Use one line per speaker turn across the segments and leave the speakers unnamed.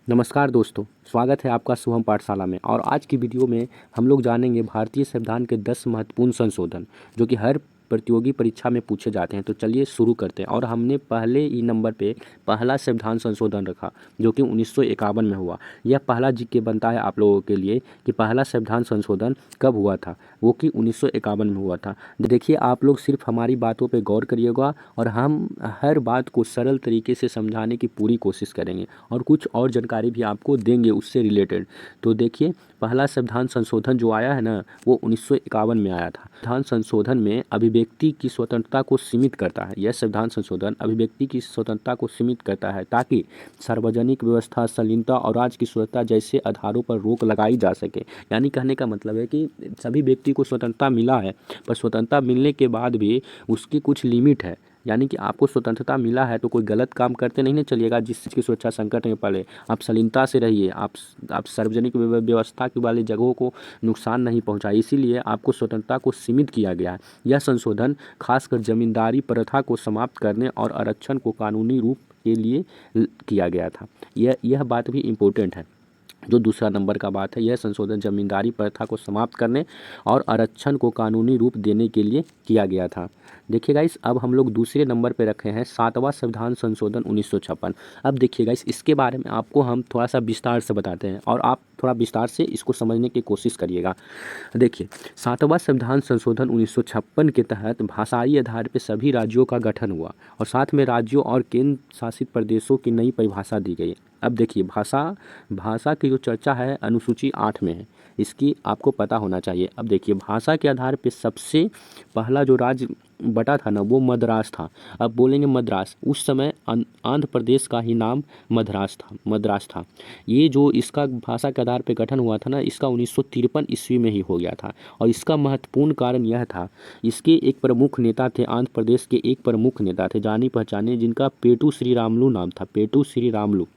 नमस्कार दोस्तों, स्वागत है आपका शुभम पाठशाला में। और आज की वीडियो में हम लोग जानेंगे भारतीय संविधान के 10 महत्वपूर्ण संशोधन जो कि हर प्रतियोगी परीक्षा में पूछे जाते हैं। तो चलिए शुरू करते हैं। और हमने पहले ही नंबर पे पहला संविधान संशोधन रखा जो कि 1951 में हुआ। यह पहला जीके बनता है आप लोगों के लिए कि पहला संविधान संशोधन कब हुआ था, वो कि 1951 में हुआ था। देखिए, आप लोग सिर्फ हमारी बातों पे गौर करिएगा और हम हर बात को सरल तरीके से समझाने की पूरी कोशिश करेंगे और कुछ और जानकारी भी आपको देंगे उससे रिलेटेड। तो देखिए, पहला संविधान संशोधन जो आया है ना, वो 1951 में आया था। संविधान संशोधन में अभिव्यक्ति की स्वतंत्रता को सीमित करता है। यह संविधान संशोधन अभिव्यक्ति की स्वतंत्रता को सीमित करता है ताकि सार्वजनिक व्यवस्था, शालीनता और राज्य की सुरक्षा जैसे आधारों पर रोक लगाई जा सके। यानी कहने का मतलब है कि सभी व्यक्ति को स्वतंत्रता मिला है, पर स्वतंत्रता मिलने के बाद भी उसकी कुछ लिमिट है। यानी कि आपको स्वतंत्रता मिला है तो कोई गलत काम करते नहीं ना चलिएगा जिसकी सुरक्षा संकट में पड़े। आप शालीनता से रहिए, आप सार्वजनिक व्यवस्था की वाली जगहों को नुकसान नहीं पहुंचाए। इसीलिए आपको स्वतंत्रता को सीमित किया गया है। यह संशोधन खासकर जमींदारी प्रथा को समाप्त करने और आरक्षण को कानूनी रूप के लिए किया गया था। यह बात भी इम्पोर्टेंट है। जो दूसरा नंबर का बात है, यह संशोधन जमींदारी प्रथा को समाप्त करने और आरक्षण को कानूनी रूप देने के लिए किया गया था। देखिए गाइस, अब हम लोग दूसरे नंबर पे रखे हैं सातवां संविधान संशोधन 1956। अब देखिए गाइस, इसके बारे में आपको हम थोड़ा सा विस्तार से बताते हैं और आप थोड़ा विस्तार से इसको समझने की कोशिश करिएगा। देखिए, सातवां संविधान संशोधन 1956 के तहत भाषाई आधार पर सभी राज्यों का गठन हुआ और साथ में राज्यों और केंद्र शासित प्रदेशों की नई परिभाषा दी गई। अब देखिए, भाषा की जो चर्चा है अनुसूची 8 में है, इसकी आपको पता होना चाहिए। अब देखिए, भाषा के आधार पे सबसे पहला जो राज्य बटा था ना, वो मद्रास था। अब बोलेंगे मद्रास, उस समय आंध्र प्रदेश का ही नाम मद्रास था। ये जो इसका भाषा के आधार पे गठन हुआ था ना, इसका 1953 ईस्वी में ही हो गया था। और इसका महत्वपूर्ण कारण यह था, इसके एक प्रमुख नेता थे, आंध्र प्रदेश के एक प्रमुख नेता थे जानी पहचाने, जिनका पेटू श्री रामलू नाम था। पेटू श्री रामलू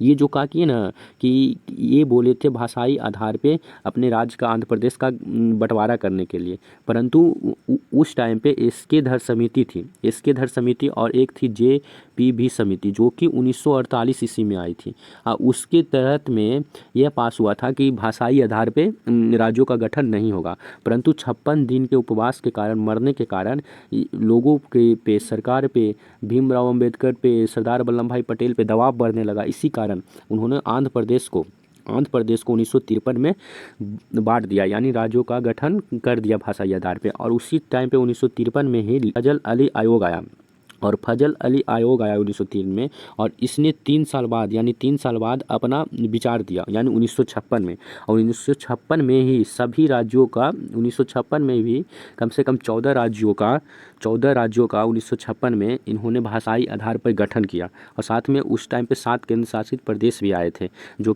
ये जो कहा कि ना कि ये बोले थे भाषाई आधार पे अपने राज्य का, आंध्र प्रदेश का बंटवारा करने के लिए। परंतु उस टाइम पे एसके धर समिति और एक थी जेपीवी समिति जो कि 1948 ईस्वी में आई थी। उसके तहत में यह पास हुआ था कि भाषाई आधार पे राज्यों का गठन नहीं होगा। परंतु 56 दिन के उपवास के कारण, मरने के कारण लोगों के पे, सरकार पे, भीमराव अंबेडकर पे, सरदार वल्लभ भाई पटेल पे दबाव बढ़ने लगा। इसी कारण उन्होंने आंध्र प्रदेश को 1953 में बांट दिया, यानी राज्यों का गठन कर दिया भाषाई आधार पे। और उसी टाइम पे 1953 में ही फजल अली आयोग आया 1903 में, और इसने 3 साल बाद यानी 3 साल बाद अपना विचार दिया, यानी 1956 में। और 1956 में ही सभी राज्यों का, 1956 में भी कम से कम 14 राज्यों का 1956 में इन्होंने भाषाई आधार पर गठन किया। और साथ में उस टाइम पे 7 केंद्र शासित प्रदेश भी आए थे जो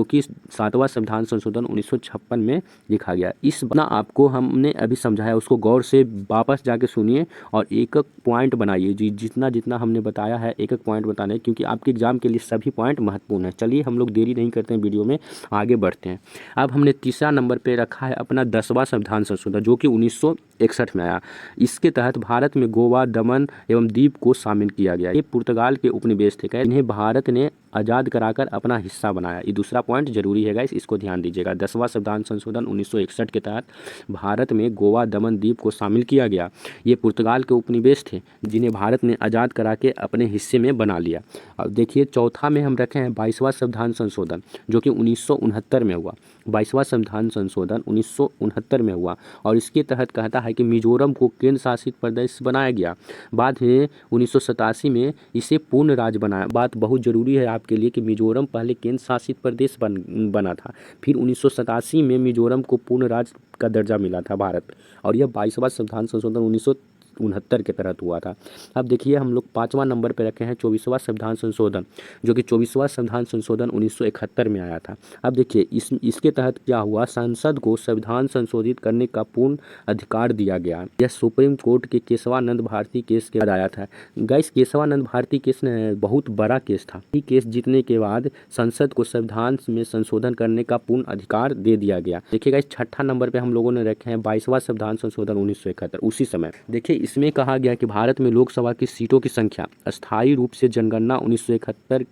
कि सातवां संविधान संशोधन 1956 में लिखा गया। इस ना आपको हमने अभी समझाया, उसको गौर से वापस जाके सुनिए और एक एक पॉइंट बनाइए। जितना हमने बताया है एक एक पॉइंट बताना है, क्योंकि आपके एग्जाम के लिए सभी पॉइंट महत्वपूर्ण है। चलिए हम लोग देरी नहीं करते हैं, वीडियो में आगे बढ़ते हैं। अब हमने तीसरा नंबर पे रखा है अपना 10वां संविधान संशोधन जो कि 1961 में आया। इसके तहत भारत में गोवा, दमन एवं दीव को शामिल किया गया। ये पुर्तगाल के उपनिवेश थे, इन्हें भारत ने आज़ाद कराकर अपना हिस्सा बनाया। ये दूसरा पॉइंट जरूरी है गाइस, इसको ध्यान दीजिएगा। 10वां संविधान संशोधन 1961 के तहत भारत में गोवा, दमन, दीव को शामिल किया गया। ये पुर्तगाल के उपनिवेश थे जिन्हें भारत ने आज़ाद करा के अपने हिस्से में बना लिया। अब देखिए, चौथा में हम रखे हैं 22वां संविधान संशोधन जो कि 1969 में हुआ। 22वां संविधान संशोधन 1969 में हुआ और इसके तहत कहता है कि मिजोरम को केंद्र शासित प्रदेश बनाया गया। बाद में 1987 में इसे पूर्ण राज्य बनाया। बात बहुत ज़रूरी है आपके लिए कि मिजोरम पहले केंद्र शासित प्रदेश बना था, फिर 1987 में मिजोरम को पूर्ण राज्य का दर्जा मिला था भारत में। और यह 22वां संविधान संशोधन 1969 के तहत हुआ था। अब देखिए, हम लोग 5वां नंबर पर रखे हैं 24वां संविधान संशोधन जो कि 24वां संविधान संशोधन 1971 में आया था। अब देखिए, इसके तहत क्या हुआ, संसद को संविधान संशोधित करने का पूर्ण अधिकार दिया गया। यह सुप्रीम कोर्ट के केशवानंद भारती केस के बाद आया था। गाइस, केशवानंद भारती केस ने बहुत बड़ा केस था। ये केस जीतने के बाद संसद को संविधान में संशोधन करने का पूर्ण अधिकार दे दिया गया। देखिए गाइस, 6ठा नंबर पे हम लोगों ने रखे हैं 22वां संविधान संशोधन 1971। उसी समय देखिए, इसमें कहा गया कि भारत में लोकसभा की सीटों की संख्या अस्थायी रूप से जनगणना 1971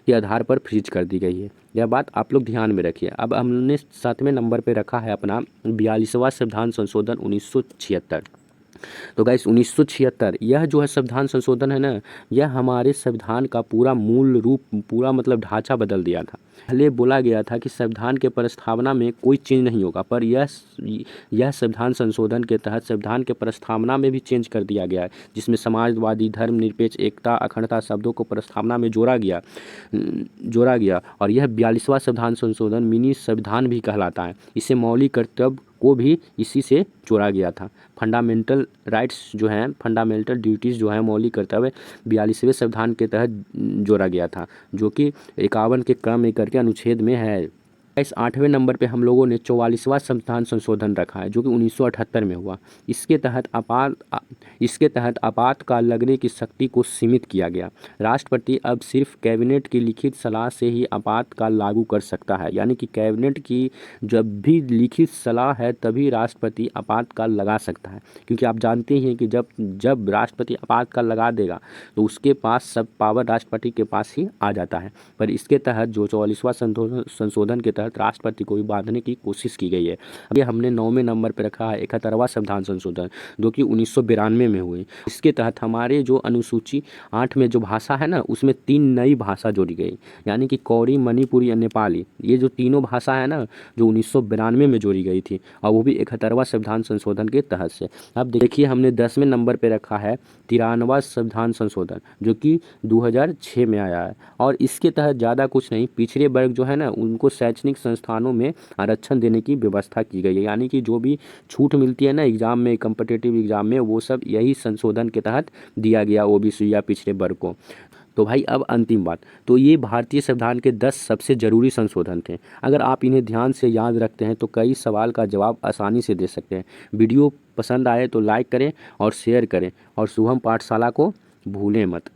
के आधार पर फ्रीज कर दी गई है। यह बात आप लोग ध्यान में रखिए। अब हमने 7वें नंबर पे रखा है अपना 42वां संविधान संशोधन 1976। तो गाइस 1976 यह जो है संविधान संशोधन है ना, यह हमारे संविधान का पूरा मूल रूप, पूरा मतलब ढांचा बदल दिया था। पहले बोला गया था कि संविधान के प्रस्तावना में कोई चेंज नहीं होगा, पर यह संविधान संशोधन के तहत संविधान के प्रस्तावना में भी चेंज कर दिया गया है, जिसमें समाजवादी, धर्मनिरपेक्ष, एकता, अखंडता शब्दों को प्रस्तावना में जोड़ा गया और यह 42वां संविधान संशोधन मिनी संविधान भी कहलाता है। इसे मौलिक कर्तव्य को भी इसी से जोड़ा गया था। फंडामेंटल राइट्स जो हैं, फंडामेंटल ड्यूटीज़ जो हैं, मौलिक कर्तव्य 42वें संविधान के तहत जोड़ा गया था, जो कि 51 के क्रम में करके अनुच्छेद में है। इस 8वें नंबर पे हम लोगों ने 44वां संविधान संशोधन रखा है, जो कि 1978 में हुआ। इसके तहत आपातकाल लगने की शक्ति को सीमित किया गया। राष्ट्रपति अब सिर्फ कैबिनेट की लिखित सलाह से ही आपातकाल लागू कर सकता है, यानी कि कैबिनेट की जब भी लिखित सलाह है तभी राष्ट्रपति आपातकाल लगा सकता है, क्योंकि आप जानते हैं कि जब राष्ट्रपति आपातकाल लगा देगा तो उसके पास सब पावर राष्ट्रपति के पास ही आ जाता है। पर इसके तहत जो 44वां संशोधन के तहत राष्ट्रपति को भी बांधने की कोशिश की गई है। अभी हमने 9वें नंबर पर रखा है 71वां संविधान संशोधन, जो कि 1992 में हुई। इसके तहत हमारे जो अनुसूची 8 में जो भाषा है ना, उसमें 3 नई भाषा जोड़ी गई, यानी कि कौरी, मणिपुरी और नेपाली। ये जो तीनों भाषा है ना, जो 1992 में जोड़ी गई थी, और वो भी 71वां संविधान संशोधन के तहत से। अब देखिए हमने 10वें नंबर पर रखा है 93वां संविधान संशोधन, जो कि 2006 में आया है। और इसके तहत ज़्यादा कुछ नहीं, पिछड़े वर्ग जो है ना, उनको शैक्षणिक संस्थानों में आरक्षण देने की व्यवस्था की गई है, यानी कि जो भी छूट मिलती है ना एग्ज़ाम में, कम्पिटिटिव एग्ज़ाम में, वो सब यही संशोधन के तहत दिया गया ओबीसी या पिछड़े वर्ग को। तो भाई अब अंतिम बात, तो ये भारतीय संविधान के 10 सबसे ज़रूरी संशोधन थे। अगर आप इन्हें ध्यान से याद रखते हैं तो कई सवाल का जवाब आसानी से दे सकते हैं। वीडियो पसंद आए तो लाइक करें और शेयर करें, और शुभम पाठशाला को भूलें मत।